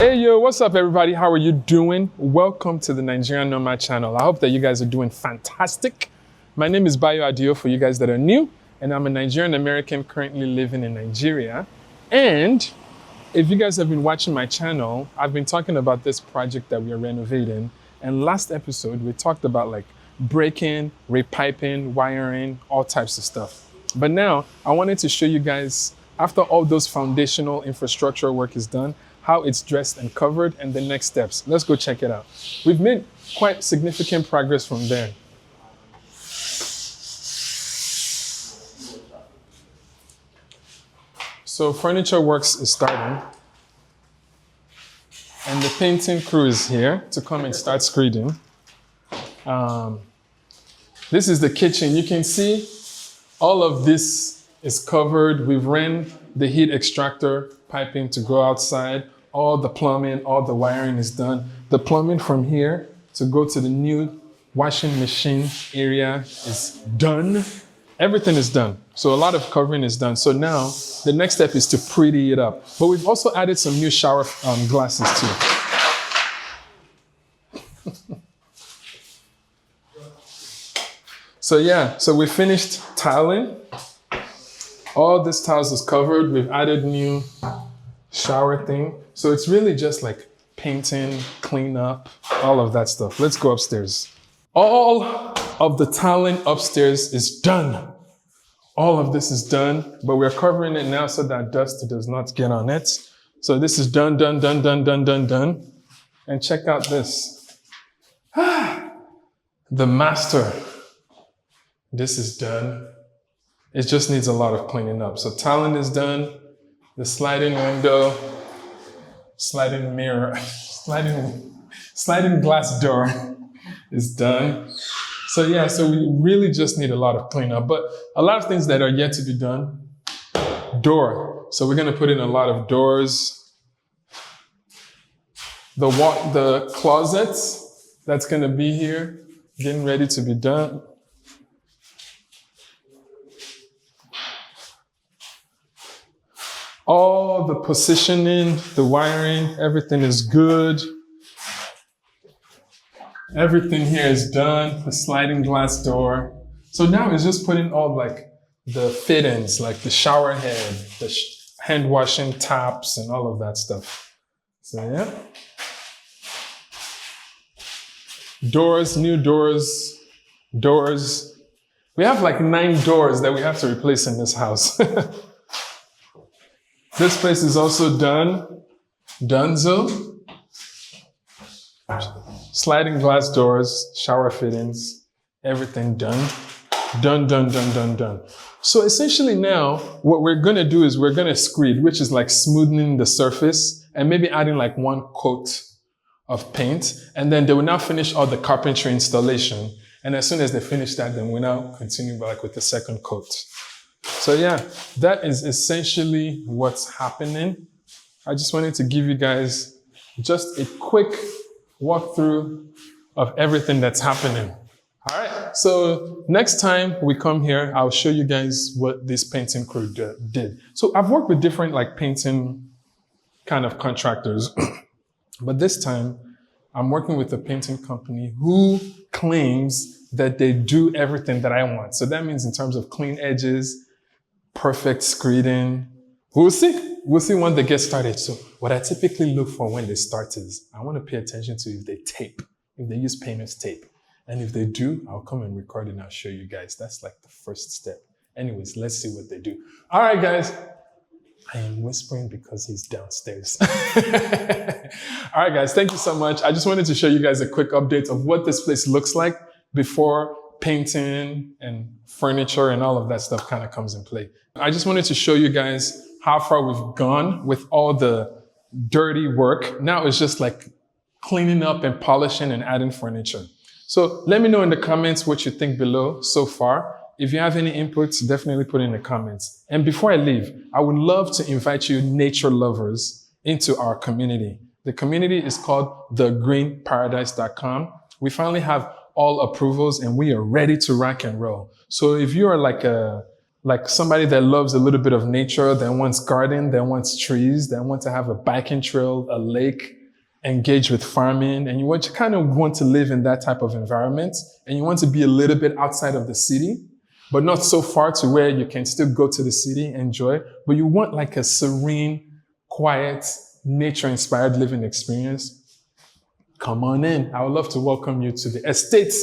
Hey yo, what's up everybody? How are you doing? Welcome to the Nigerian Nomad channel. I hope that you guys are doing fantastic. My name is Bayo Adio for you guys that are new, and I'm a Nigerian American currently living in Nigeria. And if you guys have been watching my channel, I've been talking about this project that we are renovating. And last episode, we talked about like breaking, repiping, wiring, all types of stuff. But now I wanted to show you guys, after all those foundational infrastructure work is done, how it's dressed and covered, and the next steps. Let's go check it out. We've made quite significant progress from there. So furniture works is starting, and the painting crew is here to come and start screeding. This is the kitchen. You can see all of this is covered. We've ran the heat extractor piping to go outside. All the plumbing, all the wiring is done. The plumbing from here to go to the new washing machine area is done. Everything is done. So a lot of covering is done. So now the next step is to pretty it up. But we've also added some new shower glasses too. So we finished tiling. All this tiles is covered. We've added new shower thing. So it's really just like painting, clean up, all of that stuff. Let's go upstairs. All of the tiling upstairs is done. All of this is done, but we're covering it now so that dust does not get on it. So this is done. And check out this. The master. This is done. It just needs a lot of cleaning up. So tiling is done. The sliding window, sliding mirror, sliding glass door is done. So we really just need a lot of cleanup, but a lot of things that are yet to be done. Door. So we're gonna put in a lot of doors. The closets that's gonna be here, getting ready to be done. All the positioning, the wiring, everything is good. Everything here is done. The sliding glass door. So now it's just putting all like the fittings, like the shower head, the hand washing taps, and all of that stuff. So yeah. Doors, new doors, doors. We have like 9 doors that we have to replace in this house. This place is also done. Donezo. Sliding glass doors, shower fittings, everything done. Done. So essentially now, what we're gonna do is we're gonna screed, which is like smoothing the surface and maybe adding like 1 coat of paint. And then they will now finish all the carpentry installation. And as soon as they finish that, then we now continue back with the 2nd coat. So yeah, that is essentially what's happening. I just wanted to give you guys just a quick walkthrough of everything that's happening. All right, so next time we come here, I'll show you guys what this painting crew did. So I've worked with different like painting kind of contractors, but this time I'm working with a painting company who claims that they do everything that I want. So that means in terms of clean edges, perfect screeding. We'll see when they get started. So what I typically look for when they start is I want to pay attention to if they tape, if they use painter's tape. And if they do, I'll come and record and I'll show you guys. That's like the first step. Anyways, let's see what they do. All right, guys. I am whispering because he's downstairs. All right, guys, thank you so much. I just wanted to show you guys a quick update of what this place looks like before painting and furniture and all of that stuff kind of comes in play. I just wanted to show you guys how far we've gone with all the dirty work. Now it's just like cleaning up and polishing and adding furniture. So let me know in the comments what you think below so far. If you have any inputs, definitely put in the comments. And before I leave, I would love to invite you nature lovers into our community. The community is called thegreenparadise.com. We finally have all approvals and we are ready to rock and roll. So if you are like a like somebody that loves a little bit of nature, that wants garden, that wants trees, that wants to have a biking trail, a lake, engage with farming, and you kind of want to live in that type of environment, and you want to be a little bit outside of the city, but not so far to where you can still go to the city, enjoy, but you want like a serene, quiet, nature-inspired living experience, come on in. I would love to welcome you to the estate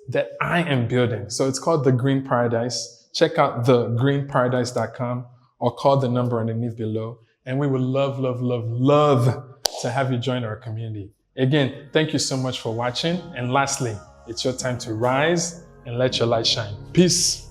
that I am building. So it's called The Green Paradise. Check out thegreenparadise.com or call the number underneath below. And we would love, love, love, love to have you join our community. Again, thank you so much for watching. And lastly, it's your time to rise and let your light shine. Peace.